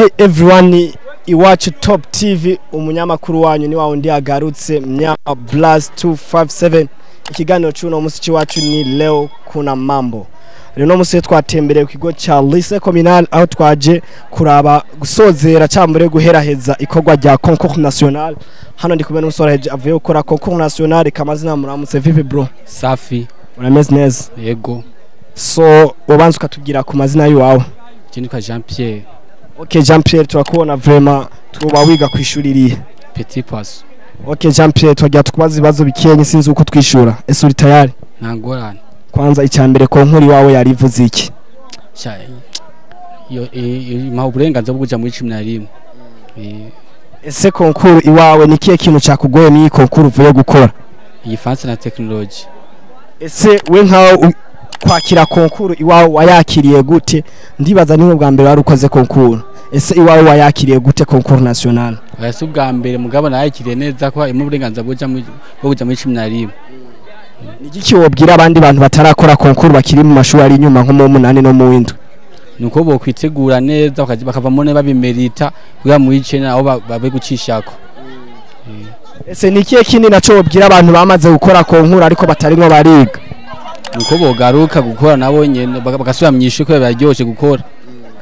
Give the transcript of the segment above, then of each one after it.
Hey everyone, iwacu Top TV umunyamakuru wanyu ni wawundi agarutse Nyuma Blast 257. Ikiganiro cy'uno musi wacu ni leo kuna mambo. Rero musi twatembereye ku kigo cha Lycée Communal aho twaje kuraba gusozera cyambere guheraheza ikorwa rya Concours National. Hano ndi kumwe n'umusore Ivyo ukora Concours National kamazina muramutse vipi bro? Safi. Urameze neza? Yego. So wabanza ukatubwira ku mazina yawe. Jenika Jean Pierre. Okay Jean Pierre, turakubona vraiment tuba wiga kwishuririye Petit Pass. Okay Jean Pierre, twagira tukubaza ibibazo bikenye sinzi uko twishura. Ese uri tayari? Ntangorane. Kwanza icyambere ko nkuri wawe yarivuze iki? Yo ma uburenganzira bwo kuja muri 11. Ese concours iwawe ni kiye kintu cyakugoye ni concours uvuye gukora? Iyi France na technology. Ese we nkaho kwakira concours iwawe wayakiriye gute? Ndibaza ni bwa mbere wari ukoze concours. Ese iwawe wayakiriye gute concours national? Ese ubwa mbere mugabo nayakiriye neza ko mu burenganzira bwo kuja muri 11. Nigiki wobwira abandi bantu batarakora concours bakiri mu mashuri ari inyuma nko mu 8 no mu windwe? Nuko bo kwitegura neza bakavamo ne babimerita kugira mu icene aho babe gucishako. Ese nikiye kindi naco wobwira abantu bamaze gukora concours ariko batarimwe bariga? Nuko bogaruka gukora nabo nyene bagasubira myishe ko baryoshe gukora.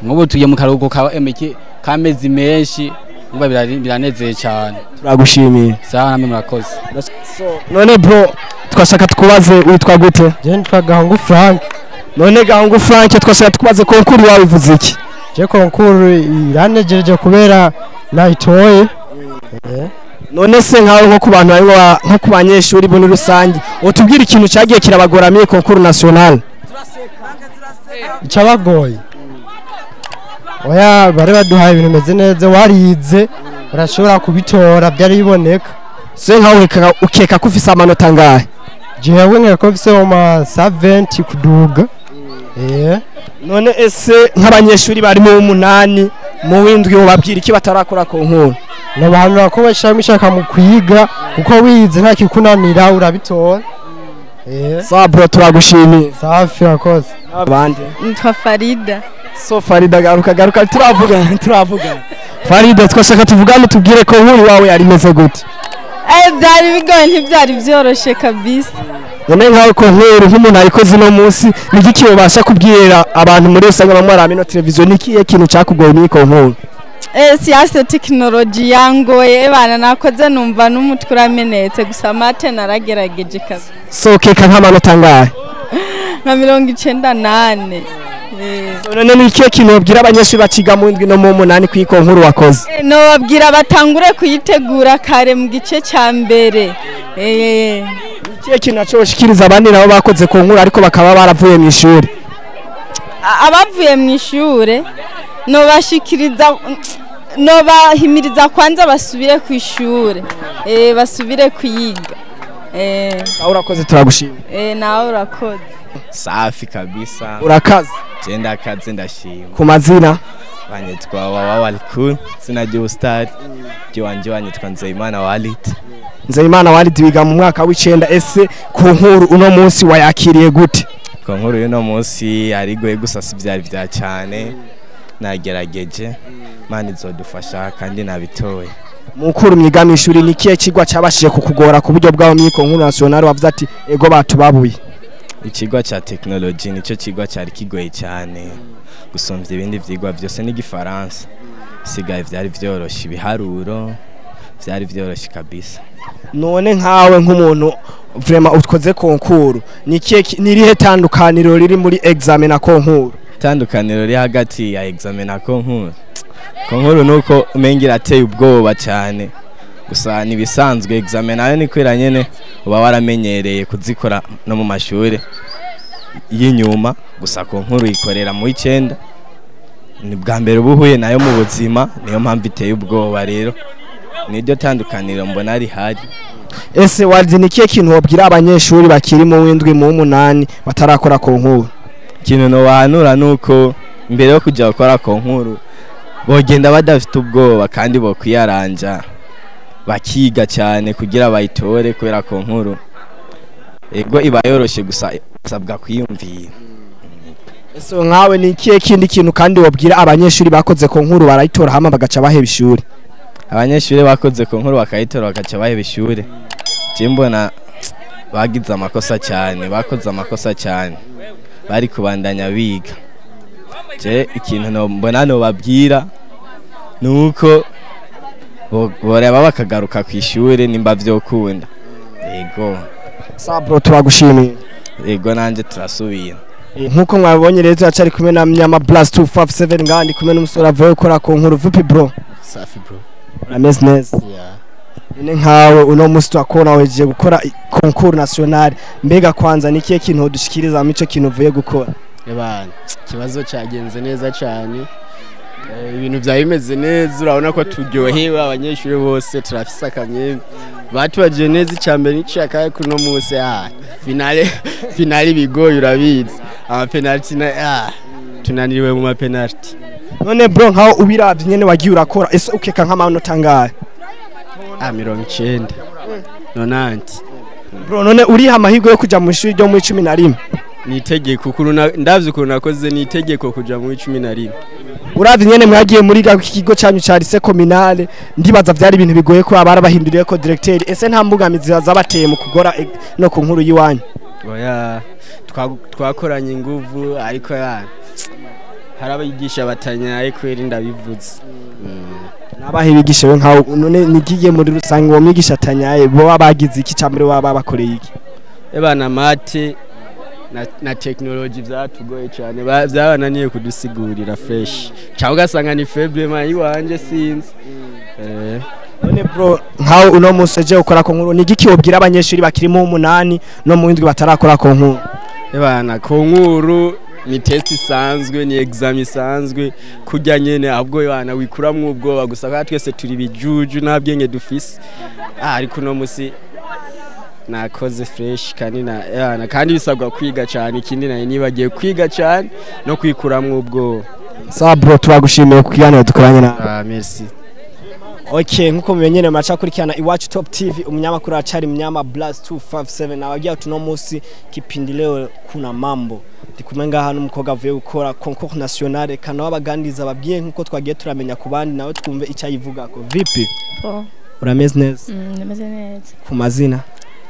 Ngobo tuye mu karugo ka emeke kamezi menshi umva biranezeye cyane. Turagushimiye. Sawa namwe murakoze. So none bro twashaka tukubaze witwa gute? Je nitwa Gahungu Frank. None Gahungu Frank twashaka tukubaze concours yawe ivuze iki? Je concours iranejeje kubera nayitoye. None se nkaho nko ku bantu nko ku banyeshuri bo rusange utubwira ikintu cyagiye kirabagoramiye concours national? Icabagoye. Oya bare baduhaye ibintu meze neza warize urashobora kubitora byari biboneka. Se nkaho ukeka ko ufise amanota ngahe? Jewe nkeko ufise ma 70 kuduga. None ese nk'abanyeshuri bari mu 8 mu windwi ubabwira iki batarakora concours? Nabantu ko bashaka mu kwiga kuko wize nta kikunanira urabitora. Sawa bro turagushimiye. Safi akoze. Abandi Nitwa Farida. So Farida garuka turavuga. Farida twashaka tuvugane tubwire ko nkuri wawe yari meze gute? Byari bigoye ntibyari byoroshe kabisa. None nkaho ko nkuru nk'umuntu arikoze no munsi nigiki ubasha kubwira abantu muri usanga bamwara no televiziyo nikiye kintu cyakugoye ni ko nkuru? Siasa technology yangoye bana nakoze numva n'umutwe uramenetse gusa mate naragerageje kazi. So keka nk'amanota ngahe? Nka 98. None nikiye kintu ubwira abanyeshuri baciga mu ndwi no mu 8 kwiko nkuru wakoze? No babwira batangure kuyitegura kare mu gice cya mbere. Nikiye kintu nacoshikiriza abandi nabo bakoze ko nkuru ariko bakaba baravuye mu ishuri? Abavuye mu ishure no bashikiriza no bahimiriza kwanza basubire ku ishure basubire kuyiga. Urakoze turagushimira. Nawe urakoze. Safi kabisa. Urakaze? Jenda kaze ndashima. Ku mazina Banyitwa Walikun sina Joestar. Jiwanje banyitwa Nzeyimana Walid. Nzeyimana Walid wiga mu mwaka w'9. Ese concours uno munsi wayakiriye gute? Concours uno munsi ari goye gusa sivyari bya cyane. Nagerageje mani zodufasha kandi nabitoye. Mukuru mwigama ishuri nikiye kigwa cyabashije kukugora ku buryo bwawo mu Concours National wavuze ati ego batubabuye? Ikigwa cha technology nico kigwa cyari kigoye cyane gusomvya ibindi vyigwa byose n'igifaransa. Sigaye vyari vyoroshe ibiharuro vyari vyoroshe kabisa. None nkawe nk'umuntu vraiment utkoze concours nikiye nirihe tandukaniro riri muri examen na concours? Tandukaniro ri hagati ya examen na concours. Concours nuko umengira ateye ubwoba cyane. Gusa nibisanzwe examen nayo ni kwera nyene uba waramenyereye kuzikora no mu mashuri y'inyuma. Gusa concours ikorera mu 9 ni bwa mbere ubuhuye nayo mu buzima niyo mpamvu iteye ubwoba rero niryo tandukaniro mbona ari hari. Ese wazi nikiye kintu wobwira abanyeshuri bakiri mu windwi mu 8 batarakora concours? Kintu no bahanura nuko imbere yo kujya gukora concours bogenda badafite ubwoba kandi bo kwiyaranja bakiga cyane kugira bayitore kubera concours ego iba yoroshe gusa sabwa kwiyumvira. so nkawe ni ikihe kindi kintu kandi wabwira abanyeshuri bakoze konkuru barayitora hama bagaca baheba ishuri? Abanyeshure bakoze konkuru bakayitora bakaca baheba ishure, je mbona bagize amakosa cyane, bakoze amakosa cyane, bari kubandanya biga. Je ikintu mbona no babwira nuko boreba bakagaruka ku ishure nimba vyokunda. Yego Sabro turagushimiye. yego nanje turasubira. Nkuko mwabonye rero acari kumwe na Nyama +257 ngandi kumwe n'umusore avuye gukora konkuru. Vipi bro? Safi bro. Urameze neza? Yeah. None nkawe uno musi twakona weje gukora concours national, mbega kwanza nikiye kintu dushikiriza mu ico kintu uvuye gukora? Ebana, kibazo cyagenze neza cyane. Ibintu byabimeze neza, urabona ko turyohewe abanyeshuri bose turafise akamye. Batubaje neza icyambere n'icakaye kuno musi finale bigoye urabizi. Ama penalty na tunaniriwe mu ma penalty. None bro nkaho ubiravye nyene wagiye urakora ese ukeka nk'amanota angahe? 90. 90. Bro none uriha amahirwe yo kuja mu ishuri ryo mu 11? Ni itegeko ndavye ukuntu nakoze, ni itegeko kuja mu 11. Uravye nyene mwagiye muri kigo cyanyu ca lycée communal, ndibaza vyari ibintu bigoye ko abara bahinduriye ko directeur. Ese nta mbugamizi zabateye mu kugora no ku nkuru yiwanyu? Oya, twakoranye inguvu ariko harabigisha batanyaye kweri ndabivuze. Nabahe bigishewe nkaho none nigiye muri rusange wo mwigisha atanyaye bo bagize iki cyambere waba bakoreye iki? Ebana mate na technology byatugoye cyane, byabananiye kudusigurira fresh. Cyangwa ugasanga ni faible mayi wanje sinzi. None bro nkaho uno museje ukora konkuru nigiki wobwira abanyeshuri bakiri mu 8 no mu 7 batarakora konkuru? Ebana konkuru ni test isanzwe, ni exam isanzwe, kujya nyene ahubwo yana wikuramwe ubwoba gusa ka twese turi bijuju nabwenge dufise. Ariko no musi nakoze fresh kandi bisabwa kwiga cyane, ikindi nayo nibagiye kwiga cyane no kwikuramwe ubwoba. Sawa bro turagushimiye ku kiganiro dukoranye na. Merci. Okay, nkuko mumenyene macha kurikirana Iwacu Top TV, umunyamakuru acari Mnyama +257 nawagiye tuno musi kipindi leo kuna mambo. Ndikumenga hano umukobwa avuye gukora concours national, kana wabagandiza babwiye nkuko twagiye turamenya ku bandi nawe twumve icyayivugako. Vipi? Po. Urameze neza? Ndameze neza. Ku mazina?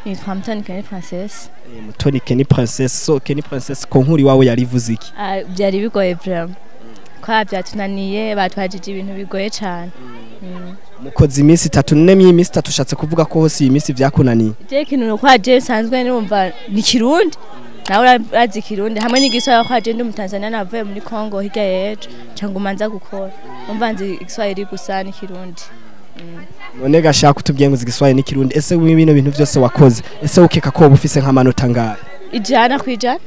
Nitwa Mutoni Kenny Princess. Mutoni Kenny Princess. So Kenny Princess konkuru iwawe yarivuze iki? Byari bigoye vraiment. Kwa byatunaniye batwajije ibintu bigoye cyane. Mukoze iminsi 3 none iminsi 3 ushatse kuvuga ko hose iyi minsi byakunaniye? Je kintu kwa je sanzwe numva ni Kirundi. Nawe urazi Kirundi hamwe n'igiswahili kwa je ndi mu Tanzania navuye muri Congo hirya yejo cyangwa umanza gukora. Umva nzi igiswahili gusa ni Kirundi. None gashaka kutubwiye ngo igiswahili ni Kirundi, ese bino bintu byose wakoze ese ukeka ko bufise nk'amanota ngahe? Ijana kwijana.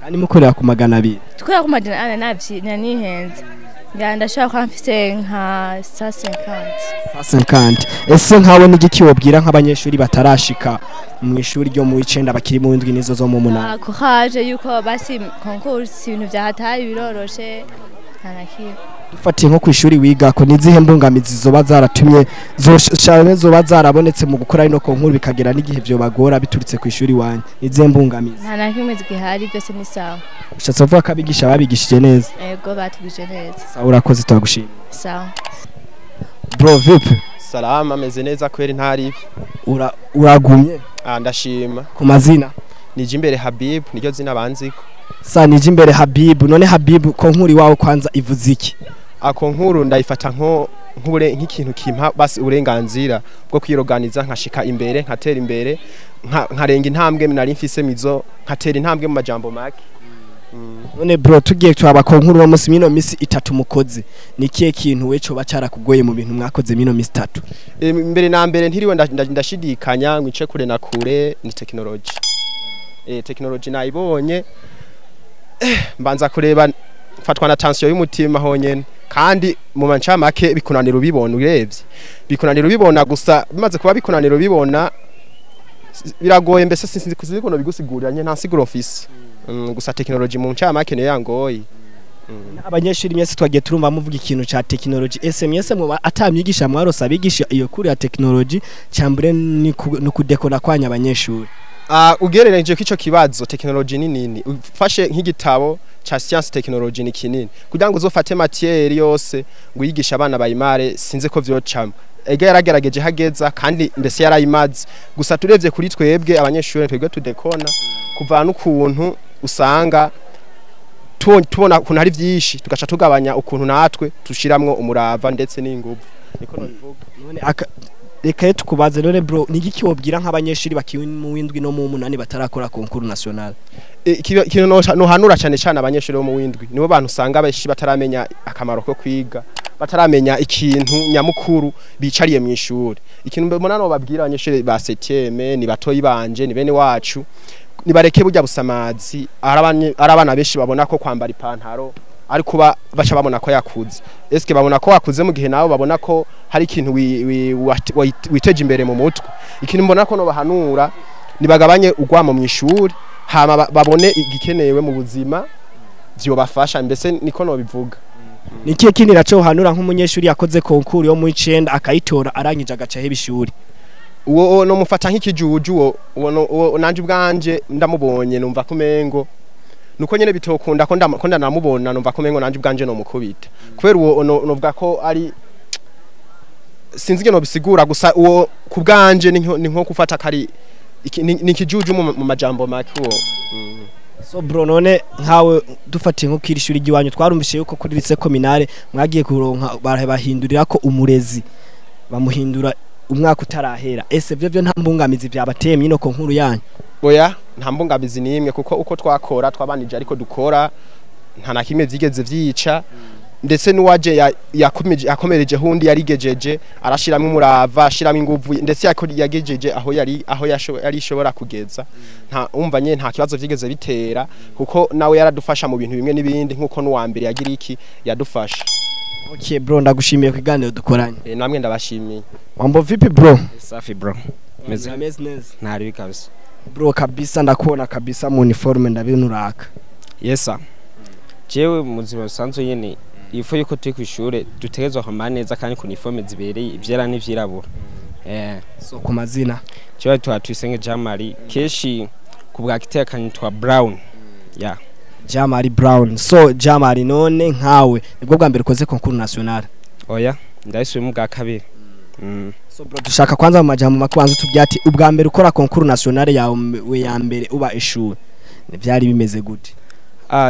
Ani mukorera ku magana 2. Tukorera ku magana navyi nanihenze. Ndashaka kwa mfise nka 50. Ese nkawe nigiki wobwira nk'abanyeshuri batarashika mu ishuri ryo mu 9 bakiri mu 7 nizo zo mu 8? Ko haje yuko basi concours ibintu byahataye biroroshe ntanaki. Dufatiye nko ku ishuri wiga ko nizihe mbungamizi zoba zaratumye zoba zarabonetse mu gukora ino konkuru bikagera n'igihe byo bagora bituritse ku ishuri wanyu? Nizihe mbungamizi? Ntanaki mwezi gihari byose ni sawa. Ushatse vuga kabigisha babigishije neza? Yego batugije neza. Sawa urakoze twagushimye. Sawa. Bro vipi? Salama ameze neza kweri ntari. Uragumye? Ndashima. Ku mazina? Nijimbere Habib niryo zina banziko. Sa Nijimbere Habib. None Habib konkuru iwawe kwanza ivuze iki? Konkuru ndayifata nk'ikintu kimpa basi uburenganzira bwo kwiroganiza nkashika imbere nkatera imbere nkarenga intambwe nari mfise mizo nkatera intambwe mu majambo make. None bro tugiye twaba konkuru no musi mino misi 3 mukoze nikiye kintu weco bacara kugoye mu bintu mwakoze mino misi 3? Mbere na mbere ntiriwe ndashidikanya ngwice kure na kure ni technology. Technology nayibonye mbanza kureba fatwa na tension y'umutima honyene kandi mu manca make bikunanira ubibona urebye bikunanira ubibona gusa bimaze kuba bikunanira ubibona biragoye mbese sinzi kuzibona bigusigurira nta siguro office gusa technology mu manca make ne yangoye. Abanyeshuri myese twagiye turumva muvuga ikintu ca technology, SMS mu atamyigisha mwarosa bigisha iyo kuri ya technology cyambure ni kudekora kwanya abanyeshuri? ugereranije ko ico kibazo technology ni nini ufashe nk'igitabo cha science technology ni kinini kugira ngo uzofate matière yose ngo yigisha abana bayimare sinze ko vyocamo ega yaragerageje hageza kandi mbese yarayimaze gusa turevye kuri twebwe abanyeshure twebwe tudekona kuvana ukuntu usanga tubona ukuntu hari vyinshi tugaca tugabanya ukuntu natwe tushiramwo umurava ndetse n'inguvu niko nobivuga none reka tukubaze none bro nigiki wobwira nk'abanyeshuri bakiwe mu windwi no mu munani batarakora concours national ikintu no hanura cyane cyane abanyeshuri bo mu windwi nibo bantu usanga abeshi bataramenya akamaro ko kwiga bataramenya ikintu nyamukuru bicariye mu ishuri ikintu mbona no babwira abanyeshuri ba 7eme ni batoyi banje ni bene wacu nibareke burya busamazi arabana beshi babona ko kwambara ipantaro ari kuba bacha babona ko yakuze eske babona ko wakuze mu gihe nabo babona ko hari ikintu witeje imbere mu mutwe ikintu mbona ko no bahanura nibagabanye ugwamo mu ishuri hama babone igikenewe mu buzima byo bafasha mbese niko no bivuga nikiye kindi naco hanura nk'umunyeshuri yakoze concours yo mu 9 akayitora arangije agaca hebishuri uwo no mufata nk'ikijuju uwo nanje ubwanje ndamubonye numva kumengo nuko nyene bitokunda ko ndanamubona numva kumengo nanje ubwanje no mukubita kubera uwo novuga ko ari sinzige no bisigura gusa uwo kubwanje ni nko kufata kari nikijuju mu majambo make uwo so bro none nkawe dufatiye nko kirishuri giwanyu twarumvishe yuko kuri lycée communale mwagiye kuronka bahindurira ko umurezi bamuhindura umwaka utarahera ese byo nta mbungamizi byabatemye no konkuru yanyu oya nta mbungamizi nimwe kuko uko twakora twabanije ariko dukora nta nakimwe vyigeze vyica ndetse nuwaje yakomereje hundi yarigejeje arashiramo umurava ashiramo inguvu ndetse yagejeje aho yari shobora kugeza nta umvanye nta kibazo vyigeze bitera kuko nawe yaradufasha mu bintu bimwe nibindi nkuko nuwa mbere yagira iki yadufasha. Okay bro ndagushimiye kwiganiro dukoranye. Namwe ndabashimiye. Wambo vipi bro? Safi bro. Meze ntari bikabisa. Bro kabisa ndakuona kabisa mu uniforme ndabinuraka. Yes sir. Jewe muzima busanzwe yene ifo yuko turi kwishure dutegezwa kwambara neza kandi ku uniforme zibereye ivyera n'ivyirabura. So ku mazina cyo twatwisenge Jamari keshi kubwa kitekanye twa Brown. Yeah. Jamari Brown. So Jamari none nkawe nibwo bwa mbere ukoze concours national. Oya ndayisuye mu bwa kabiri. So bro dushaka kwanza mu majambo makwanza tubyati ubwa mbere ukora concours national yawe ya mbere uba ishuri. Byari bimeze gute?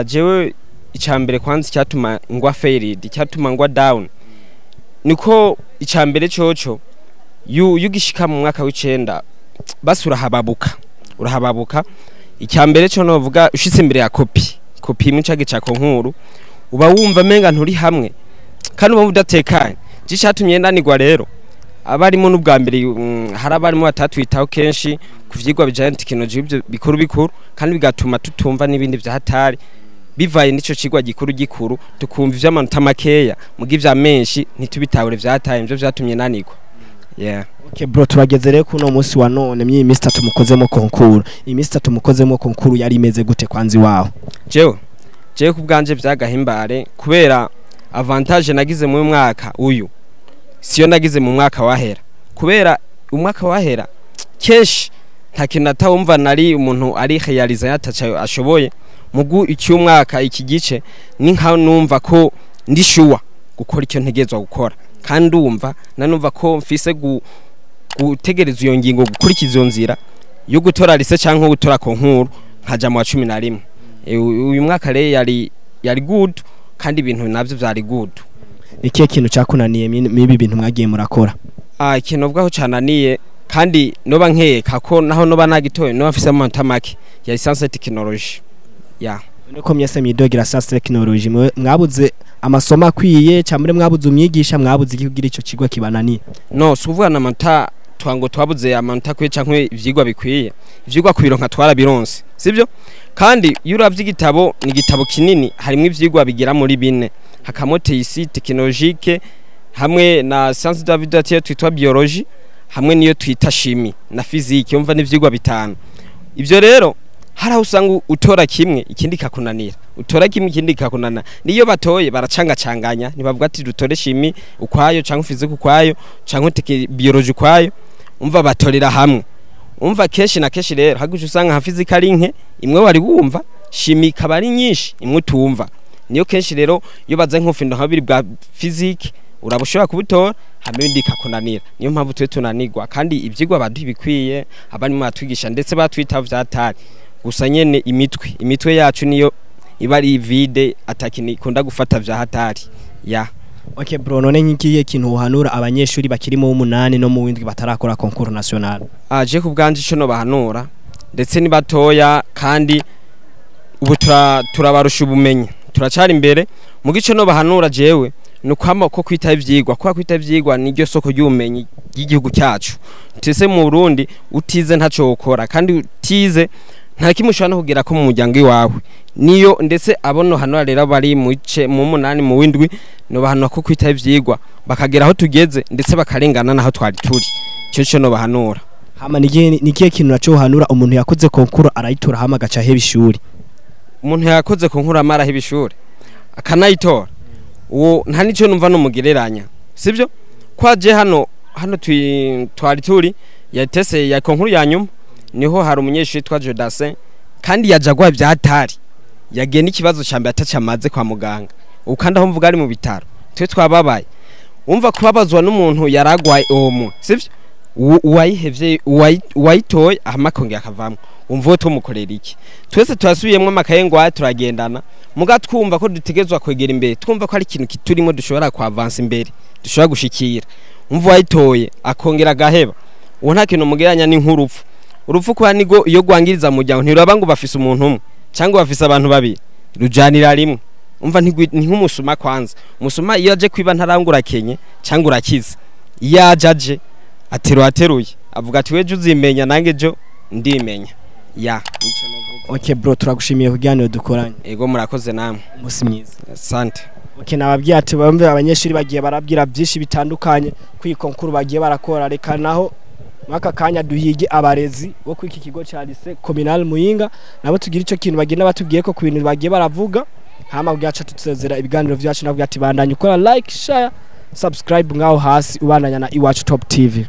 Jewe icambere kwanza cyatuma ngwa failed cyatuma ngwa down. Niko icambere coco yugishika mu mwaka w'icenda basura urahababuka icyambere cyo novuga ushitse imbere ya kopi mu cage ca konkuru uba wumva menga nturi hamwe kandi uba udatekanye gishatumye ndanirwa rero abarimo n'ubwa mbere harabarimo batatwitaho kenshi kuvyigwa bijanye technology ibyo bikuru kandi bigatuma tutumva nibindi vya hatari bivaye nico cigwa gikuru tukumva ivy'amanota makeya mugivya menshi ntitubitawure vya hatari ivyo vyatumye nanirwa. Yeah. Okay bro turageze rero kuno munsi wa none myi Mr tumukozemo concours. I Mr tumukozemo concours yari imeze gute kwanzi waho? Jewe kubganje vyagahimbare kubera avantage nagize mu mwaka uyu. Siyo nagize mu mwaka wahera. Kubera umwaka wahera kesh nta kintu atawumva nari umuntu ari realize yatacha ashoboye mugu icyumwaka iki gice ni nka numva ko ndishuwa gukora icyo ntegezwa gukora. Kandi umva nanumva ko mfise gutegereza iyo ngingo gukurikiza iyo nzira yo gutora lycée canke gutora konkuru nkaja mu 11. Uyu mwaka rero yari good kandi ibintu navyo vyari good. Ikihe kintu cyakunaniye mibi bintu mwagiye murakora? Ikintu ubwaho cananiye kandi noba nkeka ko naho noba nagitoye no afise amanota make ya science technology. Yeah. Nuko myese myidogira science technology mwabuze amasomo akwiye cyamure mwabuze umyigisha mwabuze igihugira ico kigwa kibananiye? No suvuga na manta twango twabuze amanota kwiye cankwe ivyigwa bikwiye ivyigwa kubironka twarabironse sivyo kandi yuravye igitabo ni igitabo kinini harimo ivyigwa bigira muri 4 hakamote isi technologique hamwe na science de la vie de twitwa biologie hamwe niyo twita chimie na physique umva n'ivyigwa 5 ivyo rero hara usanga utora kimwe ikindi kakunanira utora kimwe ikindi kakunana niyo batoye baracangacanganya nibavuga ati dutore chimie ukwayo canke physique ukwayo canke biologie ukwayo umva batorera hamwe umva kenshi na kenshi rero hagusha usanga nka physical nke imwe wari wumva chimie kabari nyinshi imwe utumva niyo kenshi rero iyo baza nk'ufindo habiri bwa physique urabushobora kubutora hamwe kakunanira niyo mpamvu twe tunanirwa kandi ivyigwa badu bikwiye abani mu batwigisha ndetse batwita vyatari gusa nyene imitwe yacu niyo iba ari vide atakini kunda gufata vya hatari ya Okay bro, none nkikiye kintu uhanura abanyeshuri bakiri mu 8 no mu windwi batarakora concours national. Aje ku bwanje ico no bahanura ndetse ni batoya kandi ubu turabarusha ubumenyi turacari imbere mu gico no bahanura jewe nukwama ko kwita ivyigwa kwa kwita ivyigwa niryo soko y'ubumenyi y'igihugu cyacu tese mu Burundi utize ntaco ukora kandi utize nta kimushana kugira ko mu muryango iwawe niyo ndetse abono hano rero bari mu 8 mu windwi no bahanura ko kwita ivyigwa bakagera aho tugeze ndetse bakarengana naho twari turi cyo no bahanura hama nikiye kintu naco uhanura umuntu yakoze concours arayitora hama gaca heba ishuri umuntu yakoze concours amara heba ishuri akanayitora uwo nta nico numva no mugereranya sivyo kwaje hano twari turi yatese ya concours ya nyuma niho hari umunyeshuri twa Jodasin kandi yajagwa byatari yagenda ikibazo cyambe atacamaze kwa muganga ukanda ho mvuga ari mu bitaro twe twababaye umva kubabazwa n'umuntu yaragwaye omo sivyo uwayihevye uwayitoye amakongera akavamwe umva to mukorera iki twese twasubiyemwe amakaye ngo turagendana muga twumva ko dutegezwa kwegera imbere twumva ko ari ikintu kiturimo dushobora kwa avance imbere dushobora gushikira umva wayitoye akongera gaheba uwo nta kintu mugeranya n'inkurupfu urupfu kwa nigo iyo gwangiriza mu jyango ntiraba ngo bafise umuntu umwe cyangwa bafise abantu babiri rujanira rimwe umva nk'umusuma kwanza umusuma iyo aje kwiba ntarangura kenye cyangwa urakiza iyo ajaje ateruye avuga ati weje uzimenya nange jo ndimenya ya Okay bro turagushimiye kuganira dukoranye ego murakoze namwe umunsi mwiza asante Okay nababwiye ati bamwe abanyeshuri bagiye barabwira byinshi bitandukanye kwi concours bagiye barakora reka naho mwaka kanya duhige abarezi bo kwiki kigo cha lycée communal Muyinga nabo tugira ico kintu bagenda batubwiye ko ku bintu bagiye baravuga hama bwaca tutsezera ibiganiro vyacu nabwo ati bandanye ukora like share subscribe ngaho hasi ubandanya na Iwacu Top TV.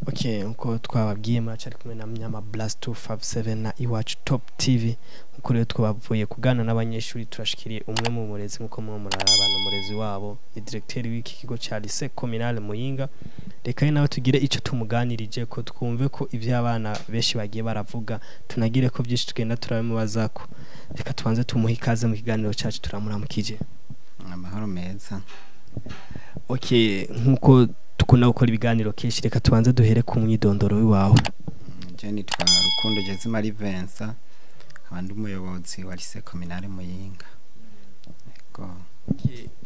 Okay uko twababwiye macari kumwe na Nyuma Blast 257 na Iwacu Top TV uko rero twabavuye kugana n'abanyeshuri turashikiriye umwe mu murezi nkuko mu murarabana umurezi wabo ni directeur w'iki kigo cha lycée communal Muyinga reka nawe tugire ico tumuganirije ko twumve ko ivy'abana beshi bagiye baravuga tunagire ko byinshi tugenda turabimubazako reka tubanze tumuha ikaze mu kiganiro cyacu turamuramukije amahoro meza. Okay nkuko tukunda gukora ibiganiro kenshi reka tubanze duhere ku mwidondoro w'iwawe. Je nitwa Rukundo Jezima Livensa abandi umuyobozi wa lycée communal Muyinga. Ego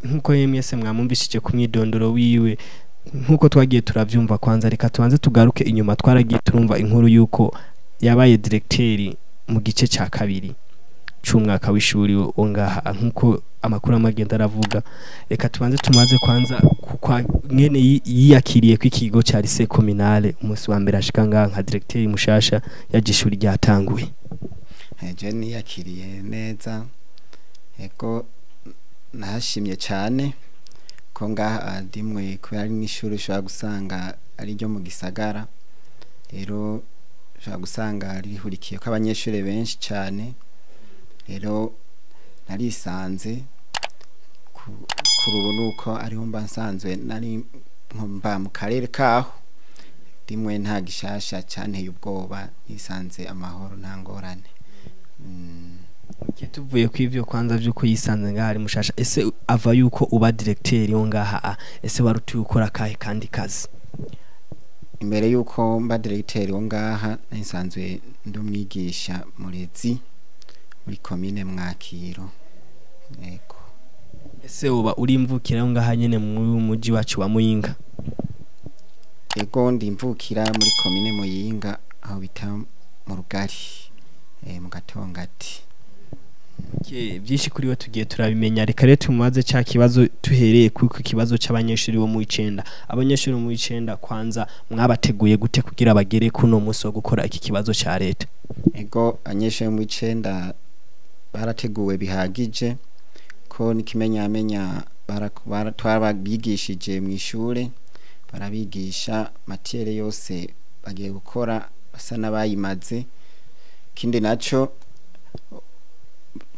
nkuko yemyese mwamumvishije ku mwidondoro wiwe nkuko twagiye turavyumva kwanza reka tubanze tugaruke inyuma twaragiye turumva inkuru yuko yabaye directeur mu gice ca kabiri c'umwaka w'ishuri ongaha nkuko amakuru amagenda aravuga reka tubanze tumaze kwanza kwa mwene yiyakiriye kw'ikigo ca lycée communal umunsi wa mbere ashika ngaha nka directeur mushasha yagishuri ryatanguye. Je niyakiriye neza ego nahashimye cyane ko ngaha dimwe ko ari n'ishuri ushobora gusanga ari ryo mu gisagara rero ushobora gusanga rihurikiye ko abanyeshuri benshi cyane rero narisanze kuri ubu nuko ariho mba nsanzwe nari mba mu karere kaho dimwe nta gishasha cyane ubwoba nisanze amahoro nta ngorane. Tuvuye ku ivyo kwanza vyuko yisanze ngari mushasha ese ava yuko uba directeur yo ngaha ese warutuye ukora kahe kandi kazi imbere yuko mba directeur yo ngaha nisanzwe ndumwigisha murezi muri commune Mwakiro. Ego ese uba uri mvukira yo ngaha nyene mu muji wacu wa Muyinga? Ego ndi mvukira muri commune Muyinga aho bita mu Rugari mu Gatongati. Byinshi kuri we tugiye turabimenya reka rero tumubaze cya kibazo tuhereye ku kibazo cy'abanyeshuri bo mu 9 abanyeshuri bo mu 9 kwanza mwabateguye gute kugira bagere kuno munsi wo gukora iki kibazo cya leta? Ego abanyeshuri mu 9 barateguwe bihagije ko nikimenyamenya barabigishije mu ishure barabigisha matiere yose bagiye gukora basa n'abayimaze kindi naco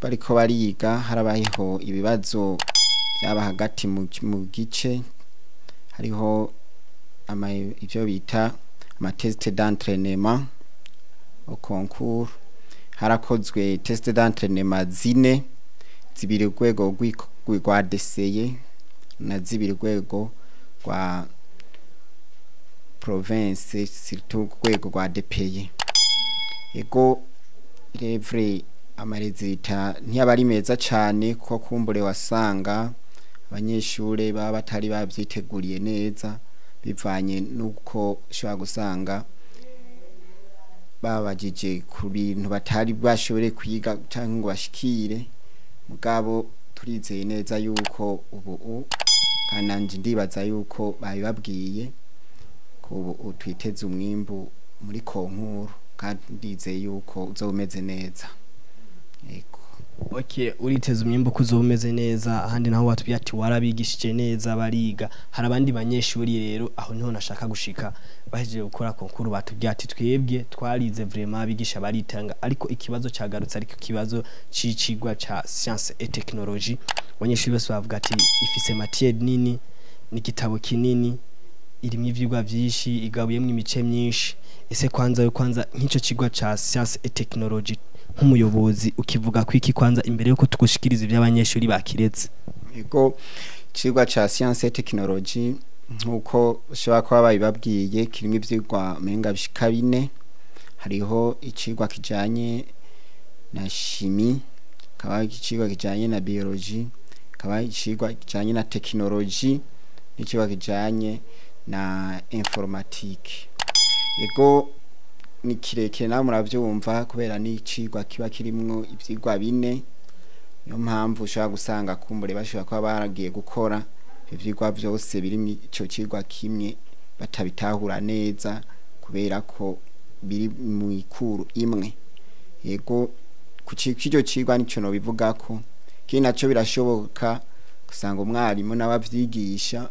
bariko bariga harabayeho ibibazo byaba hagati mu gice hariho ivyo bita ama test d'entraînement au concours harakozwe test d'entraînement zine zibiri rwego rwa DCE na zibiri rwego rwa province surtout rwego rwa DPE ego revre amarezita ntiyabari meza cyane kuko kumbure wasanga abanyeshure baba batari babyiteguriye neza bivanye nuko shobora gusanga babajije ku bintu batari bashobore kwiga cyangwa ngo bashikire mugabo turizeye neza yuko ubu kananje ndibaza yuko babibabwiye ko ubu twiteze umwimbu muri konkuru kandi ndizeye yuko uzomeze neza. Okay, uriteze umwimbo kuzomeze neza ahandi naho watubye ati warabigishije neza bariga hari abandi banyeshuri rero aho niho nashaka gushika bahejeje gukora konkuru batubye ati twebwe twarize vraiment abigisha baritanga ariko ikibazo cyagarutse ariko kibazo cicigwa ca science et technologie abanyeshuri bose bavuga ati ifise matière nini n'igitabo kinini irimo ivyigwa byinshi igabuyemwe imice myinshi ese kwanza nk'ico cigwa ca science et technologie nk'umuyobozi ukivuga ko iki kwanza imbere yuko tugushikiriza iby'abanyeshuri bakiretse ego cigwa ca science et technologie nkuko ushobora kuba babibabwiye kirimo ivyigwa menga bishika 4 hariho icigwa kijanye na chimie kaba icigwa kijanye na biologie kaba icigwa kijanye na technologie n'icigwa kijanye na informatique ego ni kirekire na muravyumva kubera ni icigwa kiba kirimwo ivyigwa 4 yo mpamvu ushaka gusanga kumbure bashobora kuba baragiye gukora ivyigwa byose biri mu ico cigwa kimwe batabitahura neza kubera ko biri mu ikuru imwe yego ku cyo cigwa nico no bivuga ko kindi naco birashoboka gusanga umwarimu n'abavyigisha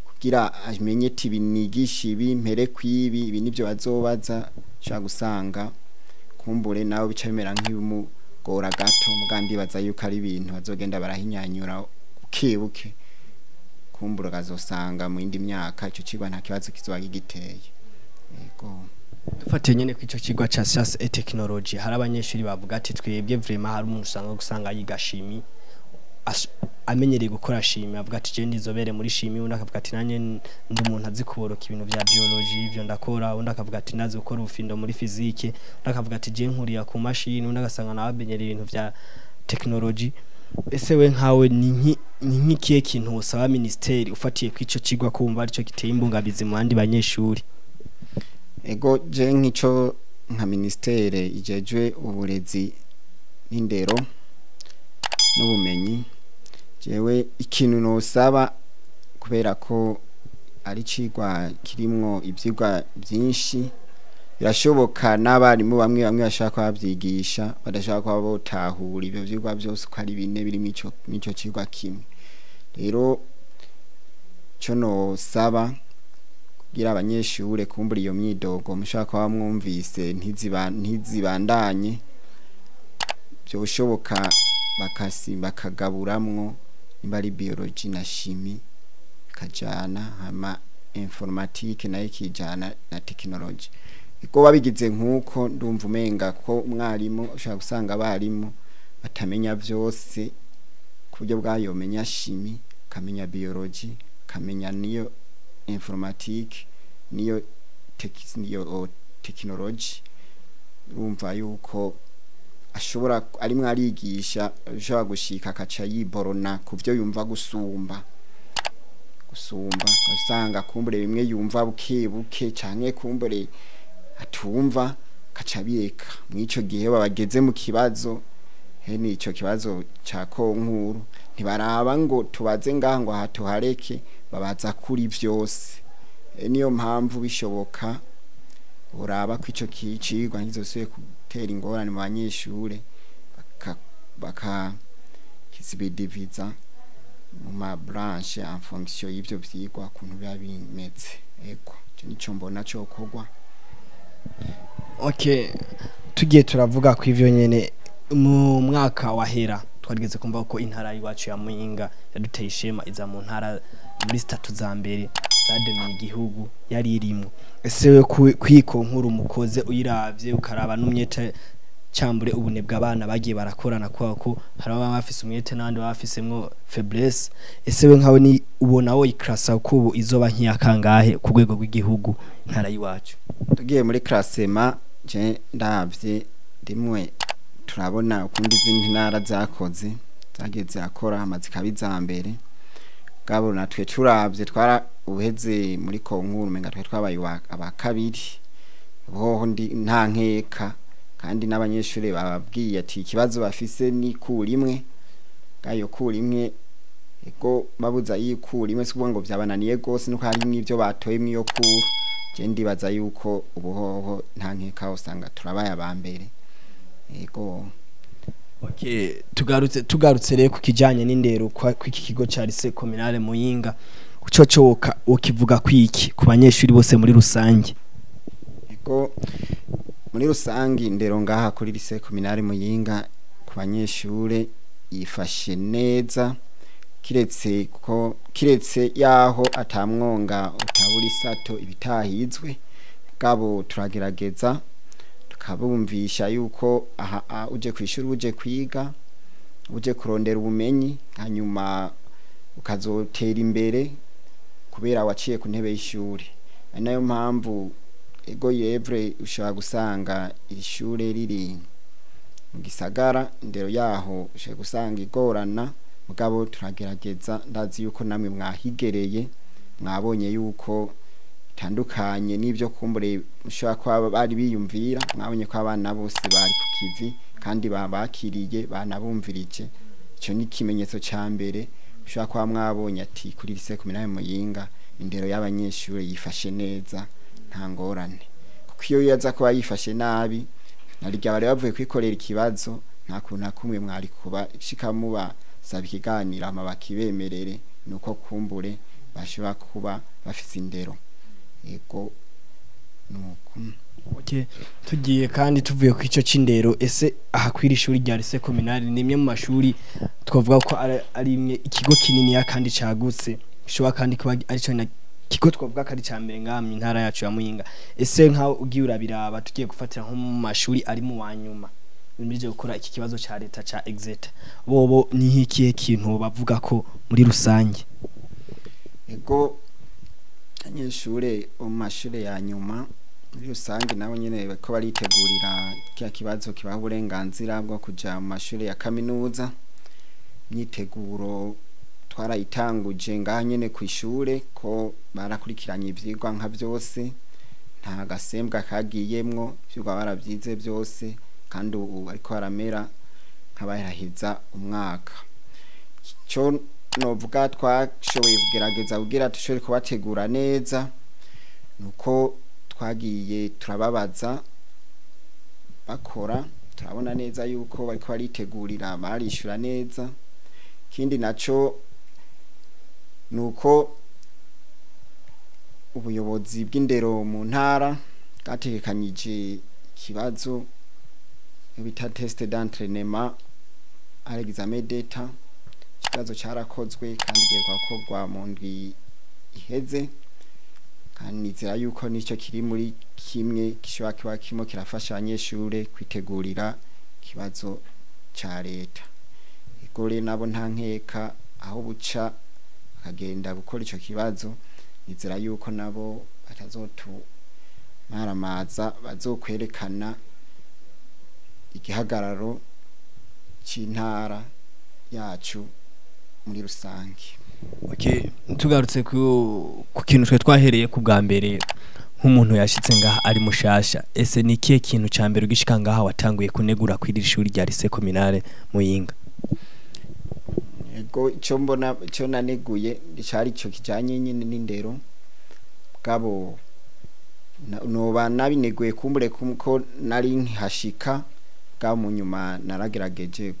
kugira amenye ati binigisha ibi mpere kwibi ibi nivyo bazobaza shaka gusanga kumbure nawe bica bimera nk'ibimugora gato mugandi baza yuko ari ibintu bazogenda barahinyanyura bukebuke kumbura gazosanga mu indi myaka ico cigwa nta kibazo kizoba gigiteye yego dufate nyene ku ico cigwa ca science et technologie hari abanyeshuri bavuga ati twebwe vraiment hari umuntu usanga gusanga yiga chimie amenyereye gukora chimie avuga ati je ndizobere muri chimie undi akavuga ati nanye ndi umuntu azi kuboroka ibintu vya biologie ivyo ndakora undi akavuga ati nazi gukora ubufindo muri physique undi akavuga ati je nkuriya ku machine undi agasanga nawe amenyereye ibintu vya technologie ese we nkawe ni nk'ikihe kintu usaba ministeri ufatiye kw'ico cigwa kumva arico giteye imbungabizi mu bandi banyeshuri ego je nk'ico nka ministere ijejwe uburezi n'indero n'ubumenyi jewe ikintu nosaba kubera ko ari cigwa kirimwo ivyigwa byinshi birashoboka n'abarimu bamwe bashaka kwabyigisha badashaka kwa botahura ibyo vyigwa byose ko ari 4 biri mico cigwa kimwe rero cyo nosaba kugira abanyeshure kumbura iyo myidogo mushaka bamwumvise ntizibandanye byoshoboka bakagaburamwo nimba ari biologie na chimie kajana hama informatique nayo kijana na technologie iko babigize nkuko ndumva umenga ko umwarimu ushaka gusanga abarimu batamenya byose kubyo bwayomenya chimie kamenya biologie kamenya niyo informatique niyo technologie urumva yuko ashobora ari mwarigisha ushobora gushika akaca yiborona kuvyo yumva gusumba usanga kumbure bimwe yumva buke canke kumbure atumva kaca bireka mwico gihe babageze mu kibazo ni ico kibazo ca konkuru ntibaraba ngo tubaze ngaho hatuhareke babaza kuri vyose niyo mpamvu bishoboka uraba kwico kicigwa nkizosuye gutera ingorane mu banyeshure baka kisibidiviza mu ma branche en fonction y'ivyo vyigwa kuntu biba bimeze ego nico mbona cyo kogwa Okay, tugiye turavuga ku ivyo nyene mu mwaka wahera twarigeze kumva ko intara yiwacu ya Muyinga yaduteye ishema iza mu ntara muri statu za mbere zademiye igihugu yari irimo. Ese we kwiko nkuru mukoze uyiravye ukaraba n'umyete cyambure ubunebwa abana bagiye barakorana ko hari ababa bafise umwete n'abandi bafisemwo faiblesse. Ese we nkawe ni ubona wo ikrasa kubu izoba nkiyakangahe ku rwego rw'igihugu ntara yiwacu? Tugiye muri classement je ndavye rimwe turabona ukundi izindi ntara zakoze zageze akora amazikabiza mbere gabo natwe turavye twara uheze muri konkuru menga twe twabaye abakabiri boho ndi nta nkeka kandi n'abanyeshure bababwiye ati ikibazo bafise ni kuri imwe gayo kuri imwe ego babuza yikuri imwe sikuvuga ngo byabananiye gose nuko hari n'ivyo batoye mwiyo kuru je ndibaza yuko ubuhoho nta nkeka usanga turabaye abambere ego. Okay, tugarutse rero ku kijanye n'indero kw'iki kigo ca lycée communal Muyinga ucocoka ukivuga kwiki ku banyeshuri bose muri rusange? Ego muri rusange indero ngaha kuri lycée communal Muyinga ku banyeshure yifashe neza kiretse yaho atamwonga utaburi sato ibitahizwe gabo turagerageza tukabumvisha yuko aha uje kwishura uje kwiga uje kurondera ubumenyi hanyuma ukazotera imbere kubera waciye ku ntebe y'ishuri. Nayo mpamvu ego yevre ushobora gusanga iri shure riri mu gisagara indero yaho ushobora gusanga igorana mugabo turagerageza ndazi yuko namwe mwahigereye mwabonye yuko tandukanye n'ivyo kumbure mushobora kwa bari biyumvira mwabonye ko abana bose bari ku kivi kandi babakiriye banabumvirije. Ico ni kimenyetso ca mbere ushobora kwa mwabonye ati kuri lycée communal Muyinga indero y'abanyeshure yifashe neza nta ngorane kuko iyo yaza ko yifashe nabi narirya bari bavuye kwikorera ikibazo nta kuntu akumwe mwari kuba shikamuba saba ikiganira amabakibemerere nuko kumbure bashobora kuba bafise indero ego nuko. Okay, tugiye kandi tuvuye ku ico c'indero. Ese aha kwiri ishuri rya lycée communal ni imwe mu mashuri twavuga ko ari imwe ikigo kinini ya kandi cagutse shobora kandi kuba ari cyo kigo twavuga kari cyambere ngamye intara yacu ya Muyinga. Ese nkaho ugiye urabiraba tugiye gufatira nko mu mashuri ari mu wanyuma bimije gukora iki kibazo ca leta ca exit bobo ni ikihe kintu bavuga ko muri rusange? Ego abanyeshure mu mashure ya nyuma muri rusange nabo nyene ko baritegurira kya kibazo kibaha uburenganzira bwo kuja mu mashure ya kaminuza. Myiteguro twarayitanguje ngaha nyene ku ishure ko barakurikiranye ivyigwa nka byose nta gasembwa kagiyemwo vyugwa baravyize byose kandi ubu ariko haramera nk'abaherahiza umwaka. Cyo novuga twashoboye kugerageza kugira tushobore kubategura neza nuko twagiye turababaza bakora turabona neza yuko bariko baritegurira barishura neza. Kindi naco nuko ubuyobozi bw'indero mu ntara bwategekanyije ikibazo bita test d'entraînement à l'examen d'état. Ikibazo cyarakozwe kandi giye gukorwa mu ndwi iheze kandi nizera yuko nicyo kiri muri kimwe gishobora kuba kirimo kirafasha abanyeshure kwitegurira ikibazo ca leta. Igore nabo nta nkeka aho buca akagenda gukora ico kibazo nizera yuko nabo maramaza bazokwerekana igihagararo c'intara yacu muri rusange. Okay, tugarutse ku kintu twe twahereye ku bwa mbere nk'umuntu yashitse ngaha ari mushasha. Ese ni kihe kintu ca mbere ugishika ngaha watanguye kunegura kwiri ishuri rya lycée communal Muyinga? Ego ico mbona ico naneguye ndicari ico kijanye nyine n'indero bwabo noba nabineguye kumbure ko nari nkihashika bwa mu nyuma naragerageje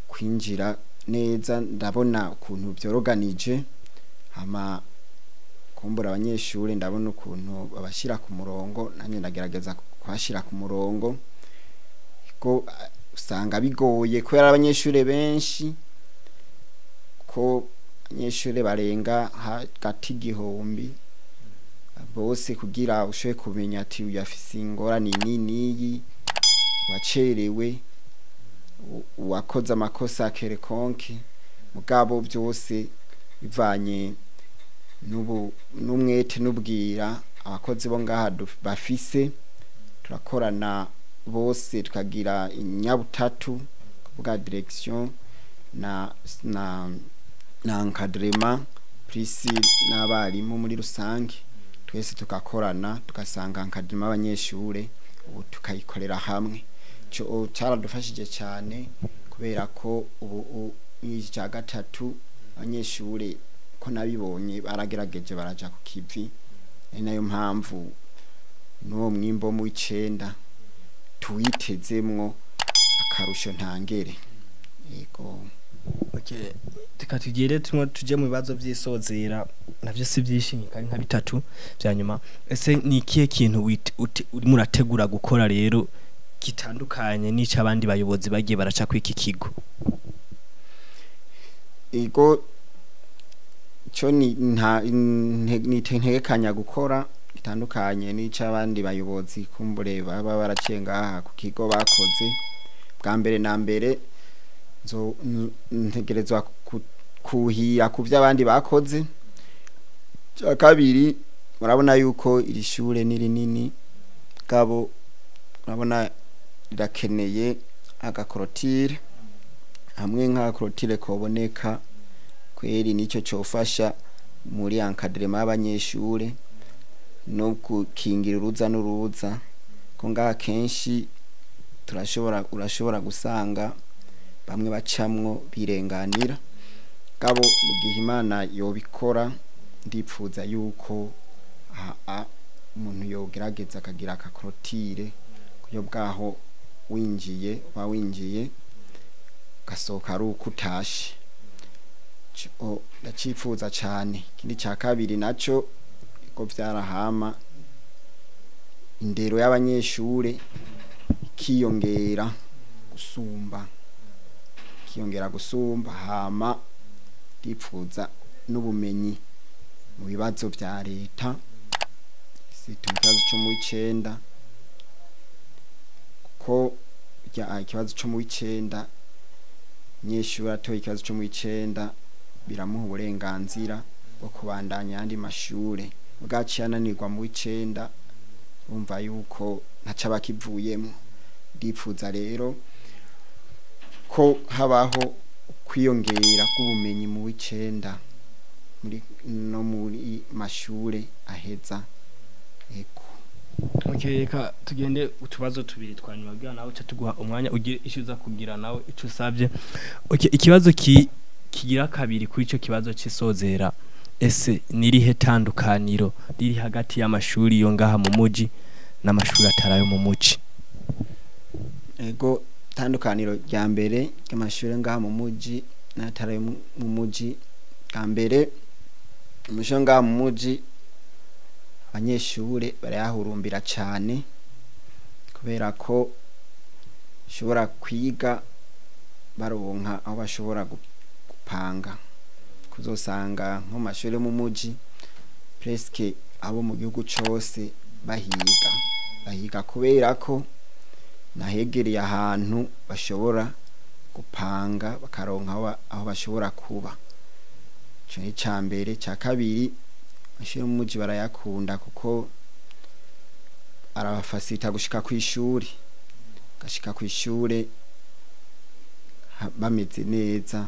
kwinjira neza ndabona ukuntu byoroganije hama kumbura abanyeshure ndabona ukuntu babashira ku murongo nanjye ndagerageza kwashira ku murongo ko usanga bigoye kubera abanyeshure benshi ko abanyeshure barenga hagati igihumbi bose kugira ushobe kumenya ati uyafise ingorane nini wacerewe wakoze amakosa kerekonke mugabo byose bivanye n'umwete n'ubwira abakozi bo ngaha bafise turakorana bose tukagira inyabutatu kuvuga direction na encadrement prisi n'abarimu muri rusange twese tukakorana tukasanga encadrement abanyeshure ubu tukayikorera hamwe cyo cyaradufashije cyane kubera ko ubu cya gatatu abanyeshure ko nabibonye baragerageje baraja ku kivi ari nayo mpamvu no mwimbo mu 9 tuwitezemwo akarusho ntangere yego. Okay, tukatugire tumwe tuje mu bibazo by'isozera navyo si byishimye kandi nka bitatu bya nyuma. Ese ni ikihe kintu uri murategura gukora rero kitandukanye n'ica abandi bayobozi bagiye baraca kwiki kigo? Ego cyo ni ntegekanya gukora gitandukanye n'ica abandi bayobozi kumbure baba baracenga ku kigo bakoze bwa mbere na mbere zo ntegerezwa kuhira ku by'abandi bakoze. Kabiri murabona yuko iri shure ni rinini gabo murabona rirakeneye agakorotire hamwe nka korotire koboneka kweri nicyo cyofasha muri encadrement y'abanyeshure no gukingira uruza n'uruza ko ngaha kenshi urashobora gusanga bamwe bacamwo birenganira gabo mu gihe Imana yobikora ndipfuza yuko umuntu yogerageza akagira akakorotire kuyo bwaho winjiye gasohoka ari uko utashe ndacifuza cyane. Ikindi cya kabiri nacyo ko byarahama indero y'abanyeshure kiyongera gusumba hama ndipfuza n'ubumenyi mu bibazo bya leta ikibazo cyo mu 9 ko ikibazo cyo mu 9 nyeshuri atoye ikibazo cyo mu 9 biramuha uburenganzira bwo kubandanya andi mashure bwaciye ananirwa mu 9 umva yuko ntaca bakivuyemo. Ndipfuza rero ko habaho kwiyongera k'ubumenyi mu 9 muri mashure aheza eko. Okay, ka tugende utubazo tubiri twanyuma bwa nawe cyo tuguha umwanya ugire ishyuza kugira nawe ico usabye. Okay, ikibazo kigira kabiri kuri ico kibazo c'isozera. Ese nirihe tandukaniro riri hagati y'amashuri yo ngaha mu muji n'amashuri atarayo mu muji? Ego tandukaniro rya mbere y'amashuri ngaha mu muji n'atarayo mu muji kambere amashuri ngaha mu muji abanyeshure barayahurumbira cyane kubera ko shobora kwiga baronka aho bashobora gupanga kuzosanga nko mashuri mu muji presque abo mu gihugu cyose bahiga kubera ko nahegereye ahantu bashobora gupanga bakaronka aho bashobora kuba. Cyo ni cyambere. Cya kabiri mashuri mu muji barayakunda kuko arabafasita gushika ku ishuri bameze neza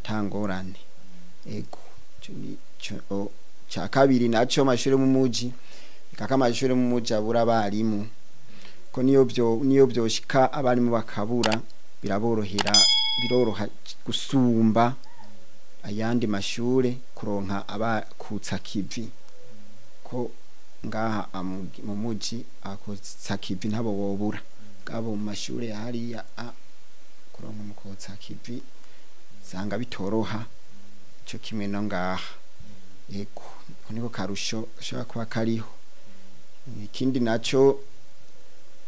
tangorane ego. Cya kabiri naco mashuri mu muji kaka mashuri mu muji abura abarimu ko niyo byoshika abarimu bakabura biroroha gusumba ayandi mashure kuronka abakutsa kivi ko ngaha mu muji akutsa kivi ntabo bobura gabo mu mashure hariya kuronka mukutsa kivi sanga bitoroha cyo kimwe no ngaha eko niko karusho gashobora kuba kariho. Ikindi naco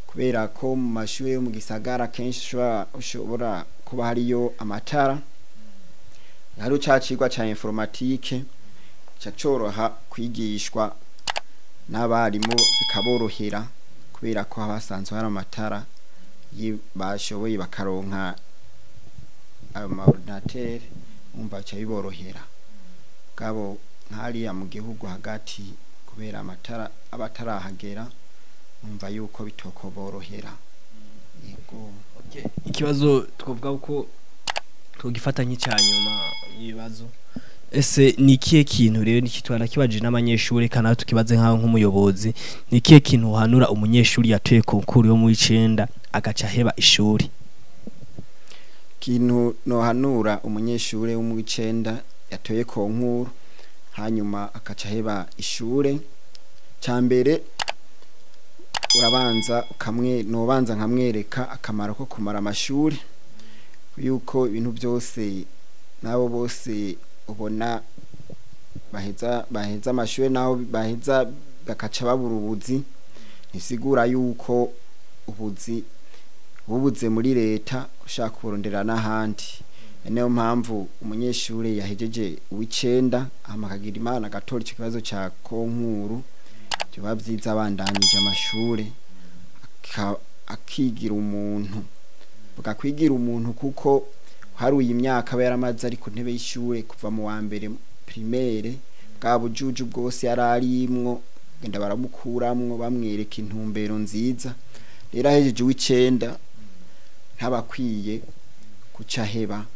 kubera ko mu mashuri yo mu gisagara kenshi ushobora kuba hariyo amatara, hari ucacigwa ca informatique cacoroha kwigishwa n'abarimu bikaborohera kubera ko habasanzwe hari amatara bashoboye bakaronka amaordinateur umva ca biborohera. Gabo nkariya mu gihugu hagati kubera amatara abatarahagera umva yuko bitoko borohera. Yego. Okay. Ikibazo twovuga ko tugifata nk'icyanyuma yibazo. Ese nikiye kintu rero nikitwana kibaje n'abanyeshuri kana tukibaze nkaho nk'umuyobozi nikiye kintu hanura umunyeshuri yatoye konkuru yo mu 9 agaca heba ishuri? Kintu no hanura umunyeshuri wo mu 9 yatoye konkuru hanyuma akaca heba ishure, cyambere urabanza nobanza nkamwereka akamaro ko kumara amashuri yuko ibintu byose nabo bose ubona baheza amashuri naho baheza bakaca babura ubuzi, nisigura yuko ubuze muri leta ushaka kurondera n'ahandi. Niyo mpamvu umunyeshuri yahejeje uw'icenda amakagira Imana gatora icyo kibazo ca konkuru byo bavyiza abandanyije amashuri akigira umuntu bugakwigira umuntu kuko haruye imyaka yaramaze ari ku ntebe y'ishure kuva mu wa mbere primaire bwa bujuju bwose yararimwo genda baramukuramwo bamwereka intumbero nziza. Rero ahejeje uw'icenda ntabakwiye kuca heba,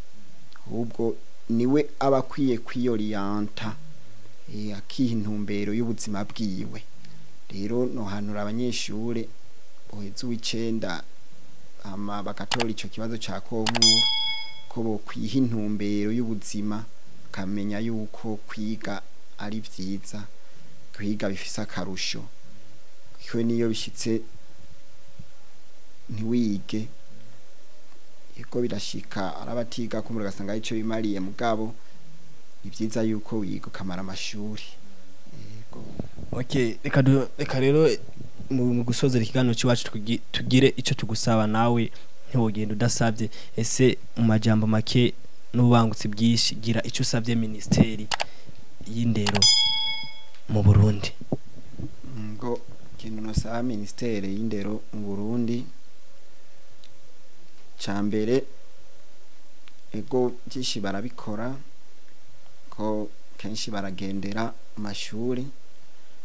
ahubwo niwe abakwiye kwiyorienta akiha intumbero y'ubuzima bwiwe. Rero no hanura abanyeshure oheze uw'icenda ama bagatora ico kibazo ca konkuru ko bo kwiha intumbero y'ubuzima kamenya yuko kwiga ari vyiza, kwiga bifise akarusho. Kwe niyo bishitse ntiwige yego birashika arabatiga ko muragasanga ico bimariye mugabo ivyiza yuko wiga kamara amashuri. Yego. Okay, reka rero mu gusozera ikiganiro cyacu tugire ico tugusaba nawe ntiwogenda udasabye. Ese mu majambo make n'ubangutse bwishi gira ico usabye ministeri y'indero mu Burundi? Ngo kintu nosaba ministeri y'indero mu Burundi cambere ego byinshi barabikora ko kenshi baragendera amashuri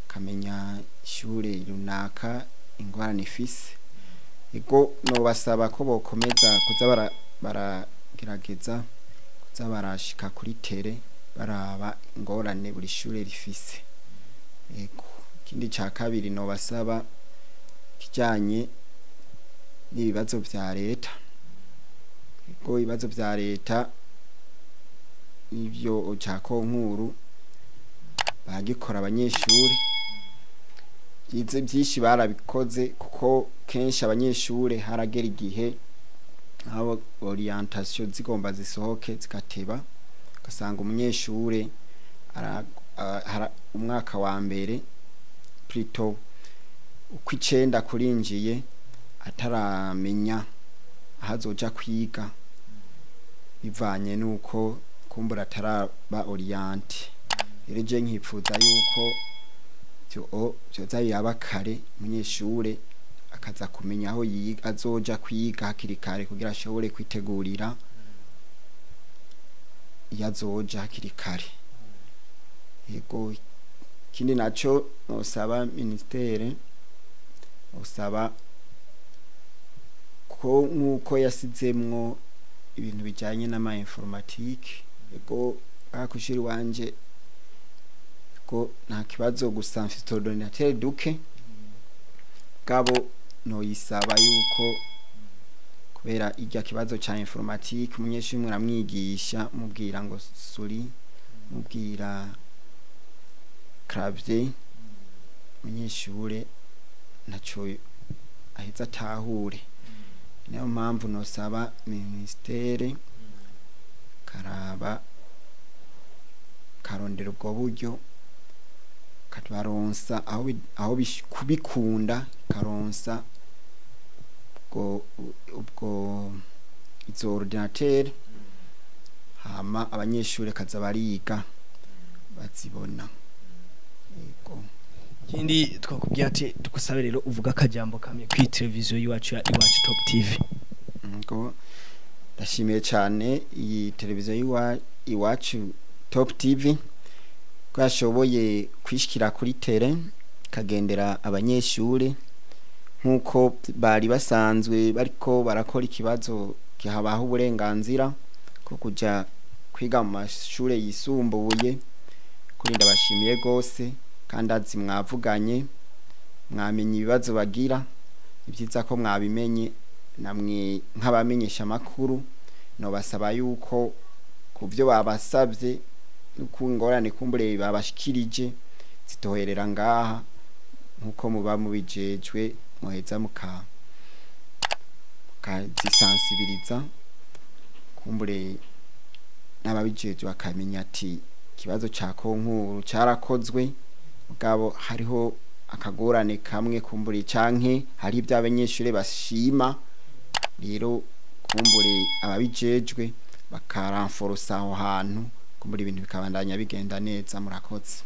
kamenya ishure runaka ingorane ifise. Ego no basaba ko bokomeza kuza baragerageza kuza barashika kuri tere baraba ingorane buri shure rifise. Ego kindi ca kabiri no basaba kijanye n'ibibazo vya leta. Ego ibibazo vya leta ivyo ca konkuru bagikora abanyeshuri yize byinshi barabikoze kuko kenshi abanyeshure haragera igihe abo orientation zigomba zisohoke zikateba gasanga umunyeshure umwaka wa mbere plutôt uko 9 kurinjiye ataramenya ahazoja kwiga bivanye nuko kumbura ataraba oriente. Rero je nkipfuza yuko byoza yaba kare umunyeshure akaza kumenya aho yiga azoja kwiga hakiri kare kugira ashobore kwitegurira yazoja hakiri kare. Yego kindi naco nosaba ministere usaba ko nkuko yasizemwo ibintu bijanye n'ama informatique. Ego akushiri wanje ko nta kibazo gusa mfite ordinateur duke gabo no yisaba yuko kubera irya kibazo ca informatique umunyeshuri muramwigisha mubwira ngo suri mubwira clavier umunyeshure naco aheza tahure. Niyo mpamvu nosaba ministere karaba karondera ubwo buryo katubaronsa aho kubikunda karonsa ubwo izo ordinateur hama abanyeshure kaza bariga bazibona yego. Kindi twakubwiye ati tugusabe rero uvuga akajambo kamwe kuri televiziyo y'iwacu ya Iwacu Top TV. Ngo ndashimiye cyane iyi televiziyo Iwacu Top TV kwashoboye kwishikira kuri tele kagendera abanyeshure nkuko bari basanzwe bariko barakora ikibazo kihabaho uburenganzira ko kuja kwiga mu mashure yisumbuye kuri ndabashimiye gose kandi azi mwavuganye mwamenye ibibazo bagira ibyiza ko mwabimenye namwe nk'abamenyesha makuru no basaba yuko kuvyo babasavye n'ukungorane kumbure babashikirije zitoherera ngaha nkuko muba mubijejwe muheza mukazisensibiliza kumbure n'ababijejwe bakamenya ati ikibazo ca konkuru carakozwe mugabo hariho akagorane kamwe kumbure canke hari iby'abanyeshure bashima rero kumbure ababijejwe bakaranforosa aho hantu kumbure ibintu bikabandanya bigenda neza murakoze.